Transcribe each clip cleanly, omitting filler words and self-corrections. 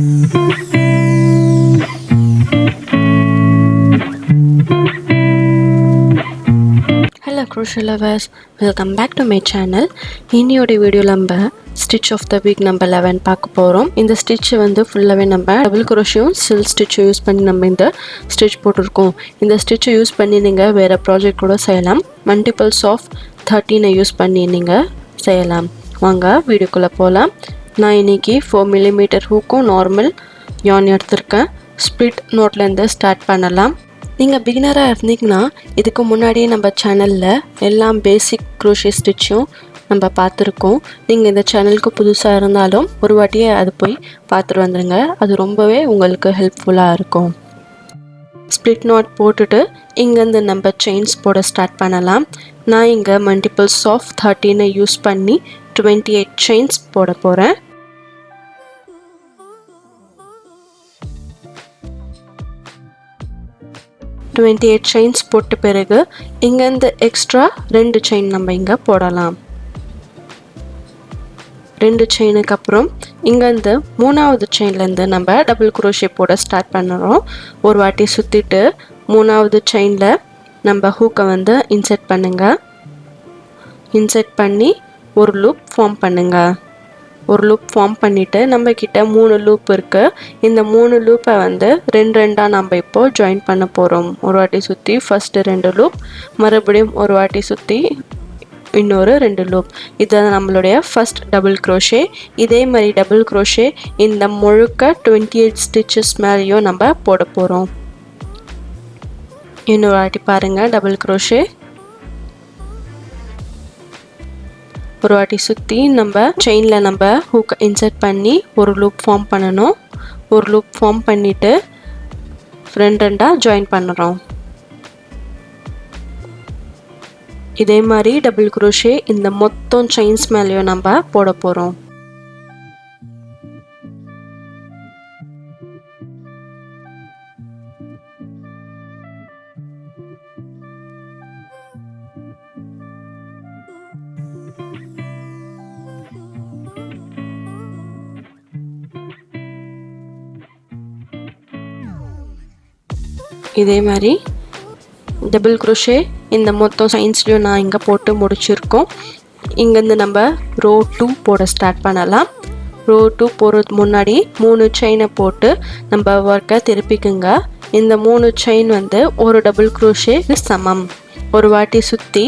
Hello crochet lovers, welcome back to my channel. இன்னியோட வீடியோல நம்ம stitch of the week number 11 பார்க்க போறோம். இந்த stitch வந்து ஃபுல்லாவே நம்ம double crochet silk stitch use பண்ணி நம்ம இந்த stitch போட்டுருக்கோம். இந்த stitch யூஸ் பண்ணி நீங்க வேற ப்ராஜெக்ட் கூட செய்யலாம். மல்டிபிள்ஸ் ஆஃப் 13 யூஸ் பண்ணி நீங்க செய்யலாம். வாங்க வீடியோக்குள்ள போலாம். நான் இன்னைக்கு 4 mm ஹூக்கும் நார்மல் yarn எடுத்துர்க்கேன். split knotல இருந்து ஸ்டார்ட் பண்ணலாம். நீங்கள் பிகினராக இருந்தீங்கன்னா இதுக்கு முன்னாடியே நம்ம சேனலில் எல்லாம் பேசிக் க்ரோஷே ஸ்டிச்சும் நம்ம பார்த்துருக்கோம். நீங்கள் இந்த சேனலுக்கு புதுசாக இருந்தாலும் ஒரு வாட்டியே அது போய் பார்த்துட்டு வந்துடுங்க. அது ரொம்பவே உங்களுக்கு ஹெல்ப்ஃபுல்லாக இருக்கும். ஸ்ப்ளிட் நாட் போட்டுட்டு இங்கேருந்து நம்ம செயின்ஸ் போட ஸ்டார்ட் பண்ணலாம். நான் இங்கே மல்டிபிள்ஸ் ஆஃப் 13 யூஸ் பண்ணி 28 செயின்ஸ் போட போகிறேன். செயின்ஸ் போட்ட பிறகு இங்கேருந்து எக்ஸ்ட்ரா 2 செயின் நம்ம இங்கே போடலாம். 2 செயினுக்கு அப்புறம் இங்கேருந்து 3வது செயின்லேருந்து நம்ம டபுள் குரோஷே போட ஸ்டார்ட் பண்ணுறோம். ஒரு வாட்டி சுற்றிட்டு 3வது செயினில் நம்ம ஹூக்கை வந்து இன்செர்ட் பண்ணுங்க. இன்செர்ட் பண்ணி ஒரு லூப் ஃபார்ம் பண்ணுங்க. ஒரு லூப் ஃபார்ம் பண்ணிவிட்டு நம்மக்கிட்ட 3 லூப் இருக்குது. இந்த 3 லூப்பை வந்து ரெண்டாக நம்ம இப்போது ஜாயின் பண்ண போகிறோம். ஒரு வாட்டி சுற்றி ஃபஸ்ட்டு 2 லூப், மறுபடியும் ஒரு வாட்டி சுற்றி இன்னொரு 2 லூப். இதுதான் நம்மளுடைய ஃபஸ்ட் டபுள் க்ரோஷே. இதே மாதிரி டபுள் க்ரோஷே இந்த முழுக்க 28 ஸ்டிச்சஸ் மேலேயும் நம்ம போட போகிறோம். இன்னொரு வாட்டி பாருங்கள். டபுள் க்ரோஷே ஒரு வாட்டி சுற்றி நம்ம செயினில் நம்ம ஹூக்கை இன்சர்ட் பண்ணி ஒரு லூப் ஃபார்ம் பண்ணணும். ஒரு லூப் ஃபார்ம் பண்ணிவிட்டு ரெண்டாக ஜாயின் பண்ணுறோம். இதே மாதிரி டபுள் குரோஷே இந்த மொத்தம் செயின்ஸ் மேலேயும் நம்ம போட போகிறோம். இதே மாதிரி டபுள் குரோஷே இந்த மொத்தம் செயின்ஸ்லையும் நான் இங்கே போட்டு முடிச்சிருக்கோம். இங்கேருந்து நம்ம ரோ 2 போட ஸ்டார்ட் பண்ணலாம். ரோ 2 போகிறதுக்கு முன்னாடி 3 செயினை போட்டு நம்ம ஒர்க்கை திருப்பிக்குங்க. இந்த 3 செயின் வந்து ஒரு டபுள் குரோஷே சமம். ஒரு வாட்டி சுற்றி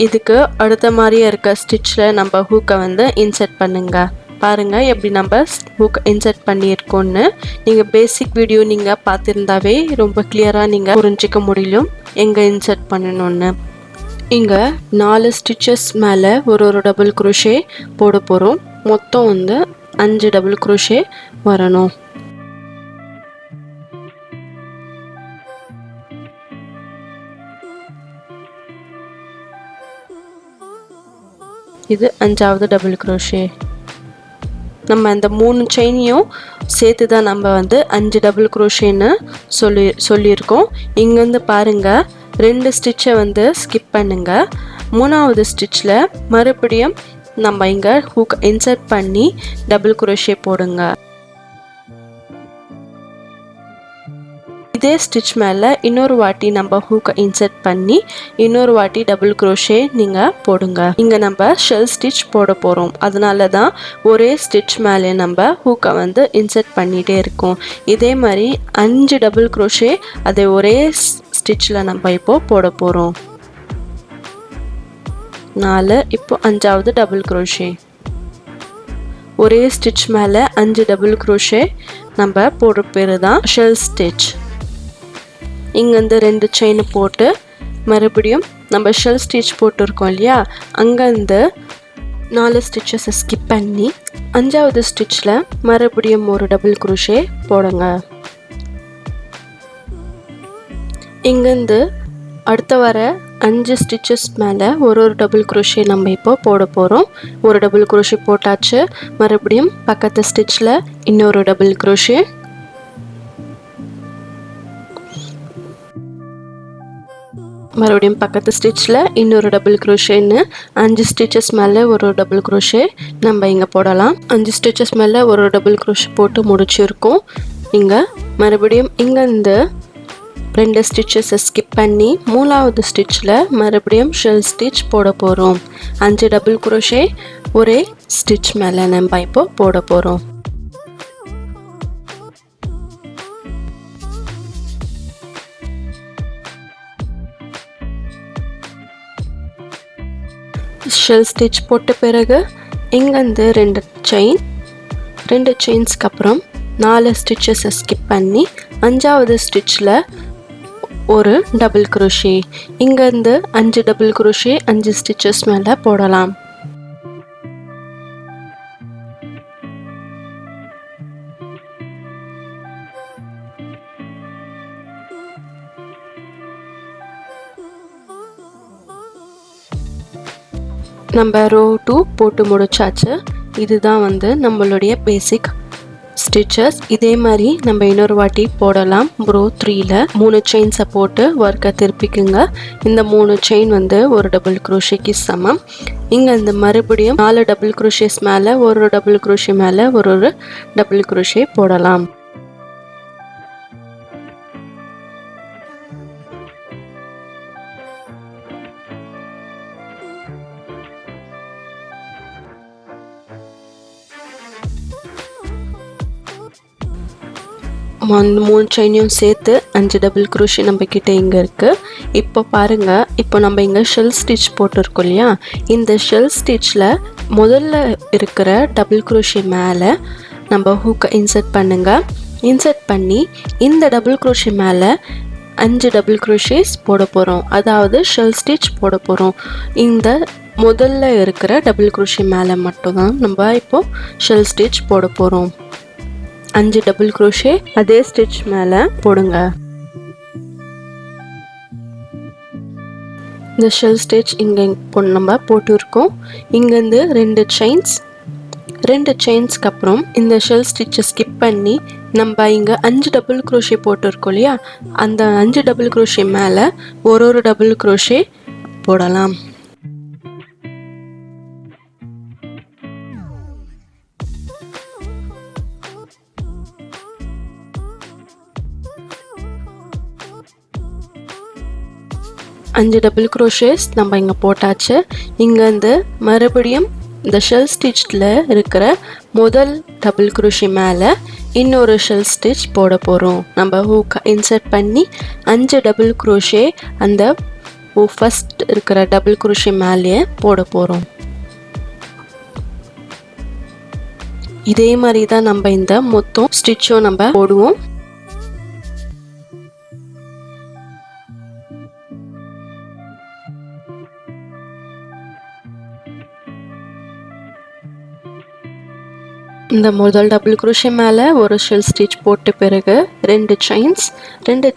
இதுக்கு அடுத்த மாதிரியே இருக்க ஸ்டிச்சில் நம்ம ஹூக்கை வந்து இன்செர்ட் பண்ணுங்க. பாருங்கள் எப்படி நம்ம ஹூக் இன்செர்ட் பண்ணியிருக்கோன்னு. நீங்கள் பேசிக் வீடியோ நீங்கள் பார்த்துருந்தாவே ரொம்ப கிளியராக நீங்கள் புரிஞ்சிக்க முடியும் எங்கே இன்செர்ட் பண்ணணுன்னு. இங்கே 4 ஸ்டிச்சஸ் மேலே ஒரு டபுள் குரோஷே போட போகிறோம். மொத்தம் வந்து 5 டபுள் குரோஷே வரணும். இது 5வது டபுள் குரோஷே. நம்ம அந்த 3 செயினையும் சேர்த்து தான் நம்ம வந்து 5 டபுள் குரோஷேன்னு சொல்லியிருக்கோம். இங்கேருந்து பாருங்கள், 2 ஸ்டிச்சை வந்து ஸ்கிப் பண்ணுங்கள். 3வது ஸ்டிச்சில் மறுபடியும் நம்ம இங்கே ஹூக் இன்சர்ட் பண்ணி டபுள் குரோஷே போடுங்க. இதே ஸ்டிச் மேலே இன்னொரு வாட்டி நம்ம ஹூக்கை இன்சர்ட் பண்ணி இன்னொரு வாட்டி டபுள் குரோஷே நீங்கள் போடுங்க. இங்கே நம்ம ஷெல் ஸ்டிச் போட போகிறோம். அதனால தான் ஒரே ஸ்டிச் மேலே நம்ம ஹூக்கை வந்து இன்சர்ட் பண்ணிகிட்டே இருக்கோம். இதே மாதிரி 5 டபுள் குரோஷே அதை ஒரே ஸ்டிச்சில் நம்ம இப்போது போட போகிறோம். 4 இப்போ 5வது டபுள் குரோஷே. ஒரே ஸ்டிச் மேலே 5 டபுள் குரோஷே நம்ம போடுற பேர் தான் ஷெல் ஸ்டிச். இங்கேருந்து 2 செயின் போட்டு மறுபடியும் நம்ம ஷெல் ஸ்டிச் போட்டிருக்கோம் இல்லையா, அங்கேருந்து 4 ஸ்டிச்சஸை ஸ்கிப் பண்ணி 5வது ஸ்டிச்சில் மறுபடியும் ஒரு டபுள் குரோஷே போடுங்க. இங்கேருந்து அடுத்த வர 5 ஸ்டிச்சஸ் மேலே ஒரு டபுள் குரோஷே நம்ம இப்போ போட போகிறோம். ஒரு டபுள் குரோஷே போட்டாச்சு. மறுபடியும் பக்கத்து ஸ்டிச்சில் இன்னொரு டபுள் குரோஷே. மறுபடியும் பக்கத்து ஸ்டிச்சில் இன்னொரு டபுள் க்ரோஷேன்னு 5 ஸ்டிச்சஸ் மேலே ஒரு டபுள் க்ரோஷே நம்ம இங்கே போடலாம். 5 ஸ்டிச்சஸ் மேலே ஒரு டபுள் க்ரோஷே போட்டு முடிச்சிருக்கோம். இங்கே மறுபடியும் இங்கேருந்து 2 ஸ்டிச்சஸை ஸ்கிப் பண்ணி 3வது ஸ்டிச்சில் மறுபடியும் ஷெல் ஸ்டிச் போட போகிறோம். 5 டபுள் க்ரோஷே ஒரே ஸ்டிச் மேலே நம்ம இப்போ போட போகிறோம். ஷெல் ஸ்டிச் போட்ட பிறகு இங்கேருந்து 2 செயின்ஸ்க்கு அப்புறம் 4 ஸ்டிச்சஸை ஸ்கிப் பண்ணி 5வது ஸ்டிச்சில் ஒரு டபுள் க்ரோஷே. இங்கேருந்து 5 டபுள் க்ரோஷே 5 ஸ்டிச்சஸ் மேலே போடலாம். நம்ம ரோ 2 போட்டு முடிச்சாச்சு. இதுதான் வந்து நம்மளுடைய பேசிக் ஸ்டிச்சஸ். இதே மாதிரி நம்ம இன்னொரு வாட்டி போடலாம். ரோ 3ல 3 செயின்ஸை போட்டு ஒர்க்கை திருப்பிக்குங்க. இந்த 3 செயின் வந்து ஒரு டபுள் க்ரோஷேக்கு சமம். இங்கே இந்த மறுபடியும் 4 டபுள் க்ரோஷேஸ் மேலே ஒரு டபுள் க்ரோஷே மேலே ஒரு டபுள் க்ரோஷே போடலாம். அந்த 3 செயினையும் சேர்த்து 5 டபுள் க்ரோஷே நம்ம கிட்ட இங்கே இருக்குது. இப்போ பாருங்கள், இப்போ நம்ம இங்கே ஷெல் ஸ்டிச் போட்டிருக்கோம் இல்லையா, இந்த ஷெல் ஸ்டிச்சில் முதல்ல இருக்கிற டபுள் க்ரோஷே மேலே நம்ம ஹூக்கை இன்சர்ட் பண்ணுங்கள். இன்சர்ட் பண்ணி இந்த டபுள் க்ரோஷே மேலே 5 டபுள் க்ரோஷேஸ் போட போகிறோம். அதாவது ஷெல் ஸ்டிச் போட போகிறோம். இந்த முதல்ல இருக்கிற டபுள் க்ரோஷே மேலே மட்டும்தான் நம்ம இப்போது ஷெல் ஸ்டிச் போட போகிறோம். 5 டபுள் க்ரோஷே அதே ஸ்டிச் மேலே போடுங்க. இந்த ஷெல் ஸ்டிச் இங்கே நம்ம போட்டுருக்கோம். இங்கேருந்து 2 செயின்ஸ்க்கு அப்புறம் இந்த ஷெல் ஸ்டிச்சை ஸ்கிப் பண்ணி நம்ம இங்கே 5 டபுள் க்ரோஷே போட்டிருக்கோம் இல்லையா, அந்த 5 டபுள் க்ரோஷே மேலே ஒரு டபுள் க்ரோஷே போடலாம். அஞ்சு டபுள் க்ரோஷேஸ் நம்ம இங்கே போட்டாச்சு. இங்கேருந்து மறுபடியும் இந்த ஷெல் ஸ்டிச்சில் இருக்கிற முதல் டபுள் க்ரோஷே மேலே இன்னொரு ஷெல் ஸ்டிச் போட போகிறோம். நம்ம ஹூக்கை இன்சர்ட் பண்ணி 5 டபுள் க்ரோஷே அந்த ஃபஸ்ட் இருக்கிற டபுள் க்ரோஷே மேலேயே போட போகிறோம். இதே மாதிரி தான் நம்ம இந்த மொத்தம் ஸ்டிச்சும் நம்ம போடுவோம். இந்த முதல் டபுள் க்ரோஷே மேலே ஒரு ஷெல் ஸ்டிச் போட்ட பிறகு 2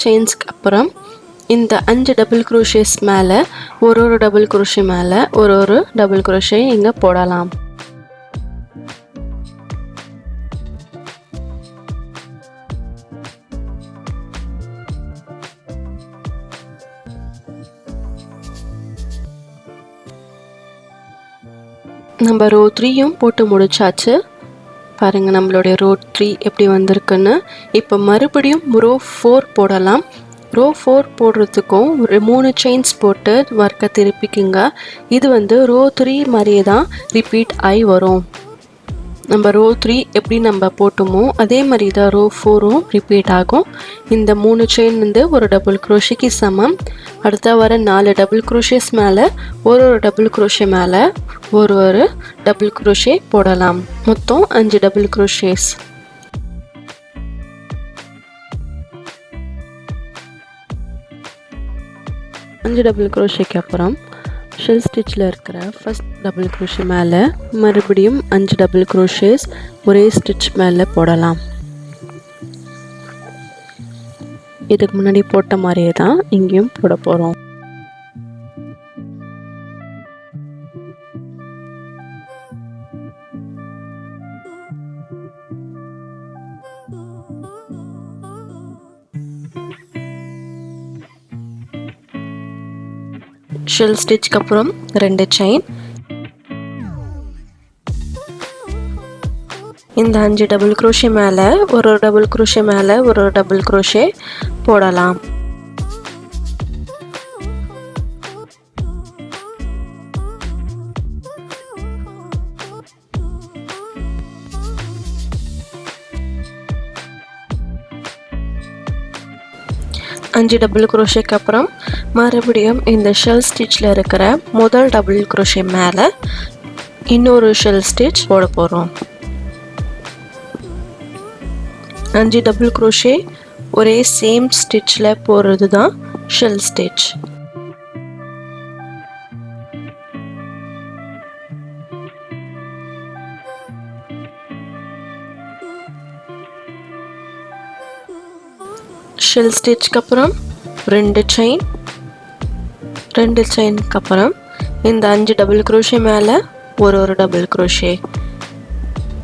செயின்ஸ்க்கு அப்புறம் இந்த 5 டபுள் க்ரோஷேஸ் மேலே ஒரு டபுள் க்ரோஷே மேலே ஒரு டபுள் க்ரோஷே இங்கே போடலாம். நம்ம ரோ 3யும் போட்டு முடிச்சாச்சு. பாருங்கள் நம்மளுடைய ரோ 3 எப்படி வந்திருக்குன்னு. இப்போ மறுபடியும் ரோ 4 போடலாம். ரோ 4 போடுறதுக்கும் 3 செயின்ஸ் போட்டு ஒர்க்கை திருப்பிக்குங்க. இது வந்து ரோ 3 மாதிரியே தான் ரிப்பீட் ஆகி வரும். நம்ம ரோ 3 எப்படி நம்ம போட்டோமோ அதே மாதிரி தான் ரோ 4ம் ரிப்பீட் ஆகும். இந்த 3 செயின் வந்து ஒரு டபுள் க்ரோஷேக்கு சமம். அடுத்த வர 4 டபுள் க்ரோஷேஸ் மேலே ஒரு டபுள் க்ரோஷே மேலே ஒரு டபுள் க்ரோஷே போடலாம். மொத்தம் 5 டபுள் க்ரோஷேஸ். அஞ்சு டபுள் க்ரோஷேக்கு அப்புறம் ஷெல் ஸ்டிச்சில் இருக்கிற ஃபஸ்ட் டபுள் க்ரோஷே மேலே மறுபடியும் 5 டபுள் க்ரோஷேஸ் ஒரே ஸ்டிச் மேலே போடலாம். இதுக்கு முன்னாடி போட்ட மாதிரியே தான் இங்கேயும் போட போகிறோம். ஷெல் ஸ்டிச்சுக்கு அப்புறம் 2 செயின். இந்த 5 டபுள் crochet மேலே ஒரு டபுள் crochet மேலே ஒரு டபுள் crochet போடலாம். அஞ்சு டபுள் crochetக்கு அப்புறம் மறுபடியும் இந்த ஷெல் ஸ்டிச்சில் இருக்கிற முதல் டபுள் crochet மேலே இன்னொரு ஷெல் ஸ்டிச் போட போகிறோம். 5 டபுள் crochet ஒரே சேம் ஸ்டிச்சில் போடுறது தான் ஷெல் ஸ்டிச். ஷெல் ஸ்டிச்சுக்கு அப்புறம் 2 செயினுக்கு அப்புறம் இந்த 5 டபுள் crochet மேலே ஒரு டபுள் crochet.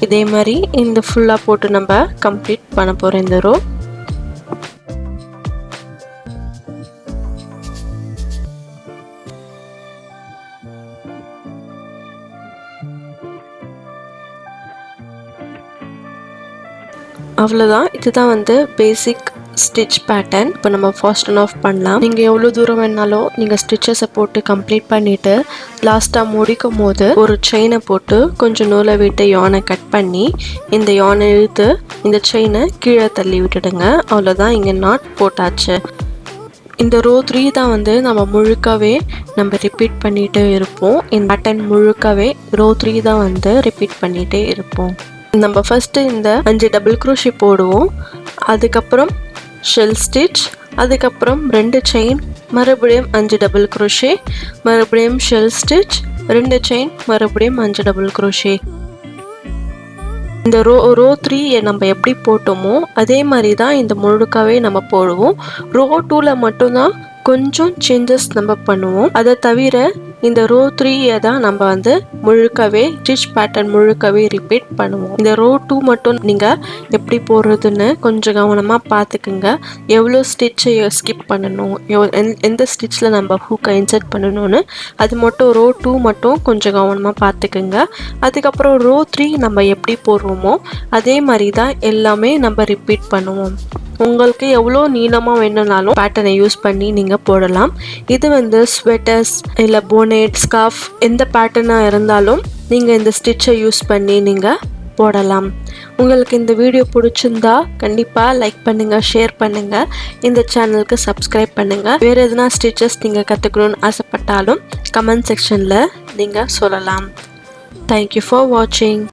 இதே மாதிரி இந்த ஃபுல்லாக போட்டு நம்ம கம்ப்ளீட் பண்ண போகிறோம் இந்த ரோ. அவ்வளோதான். இதுதான் வந்து பேசிக் ஸ்டிச் பேட்டர்ன். இப்போ நம்ம ஃபாஸ்ட் அண்ட் ஆஃப் பண்ணலாம். நீங்கள் எவ்வளோ தூரம் வேணாலும் நீங்கள் ஸ்டிச்சஸை போட்டு கம்ப்ளீட் பண்ணிவிட்டு லாஸ்ட்டாக முடிக்கும் போது ஒரு செயினை போட்டு கொஞ்சம் நூலை விட்டு யானை கட் பண்ணி இந்த யானை இழுத்து இந்த செயினை கீழே தள்ளி விட்டுடுங்க. அவ்வளோதான், இங்கே நாட் போட்டாச்சு. இந்த ரோ 3 தான் வந்து நம்ம முழுக்கவே நம்ம ரிப்பீட் பண்ணிகிட்டே இருப்போம். இந்த பேட்டர்ன் முழுக்கவே ரோ 3 தான் வந்து ரிப்பீட் பண்ணிகிட்டே இருப்போம். நம்ம ஃபஸ்ட்டு இந்த 5 டபுள் crochet போடுவோம், அதுக்கப்புறம் ஷெல் ஸ்டிச், அதுக்கப்புறம் 2 செயின், மறுபடியும் 5 டபுள் crochet, மறுபடியும் ஷெல் ஸ்டிச், 2 செயின், மறுபடியும் 5 டபுள் crochet. இந்த ரோ 3 நம்ம எப்படி போட்டோமோ அதே மாதிரி தான் இந்த முழுக்காவே நம்ம போடுவோம். ரோ 2ல் மட்டும்தான் கொஞ்சம் சேஞ்சஸ் நம்ம பண்ணுவோம். அதை தவிர இந்த ரோ 3 தான் நம்ம வந்து முழுக்கவே ஸ்டிச் பேட்டர்ன் முழுக்கவே ரிப்பீட் பண்ணுவோம். இந்த ரோ 2 மட்டும் நீங்கள் எப்படி போடுறதுன்னு கொஞ்சம் கவனமாக பார்த்துக்குங்க. எவ்வளோ ஸ்டிச்சை ஸ்கிப் பண்ணணும், எந்த ஸ்டிச்சில் நம்ம ஹூக்கை இன்சர்ட் பண்ணணும்னு அது மட்டும் ரோ 2 மட்டும் கொஞ்சம் கவனமாக பார்த்துக்குங்க. அதுக்கப்புறம் ரோ 3 நம்ம எப்படி போடுறோமோ அதே மாதிரி தான் எல்லாமே நம்ம ரிப்பீட் பண்ணுவோம். உங்களுக்கு எவ்வளோ நீளமாக வேணும்னாலும் பேட்டர்னை யூஸ் பண்ணி நீங்கள் போடலாம். இது வந்து ஸ்வெட்டர்ஸ் இல்லை போனேட், ஸ்கார்ஃப் எந்த பேட்டர்னாக இருந்தாலும் நீங்கள் இந்த ஸ்டிச்சை யூஸ் பண்ணி நீங்கள் போடலாம். உங்களுக்கு இந்த வீடியோ பிடிச்சிருந்தா கண்டிப்பாக லைக் பண்ணுங்கள், ஷேர் பண்ணுங்கள், இந்த சேனலுக்கு சப்ஸ்கிரைப் பண்ணுங்கள். வேறு எதுனா ஸ்டிச்சஸ் நீங்கள் கற்றுக்கணுன்னு ஆசைப்பட்டாலும் கமெண்ட் செக்ஷனில் நீங்கள் சொல்லலாம். தேங்க்யூ ஃபார் வாட்சிங்.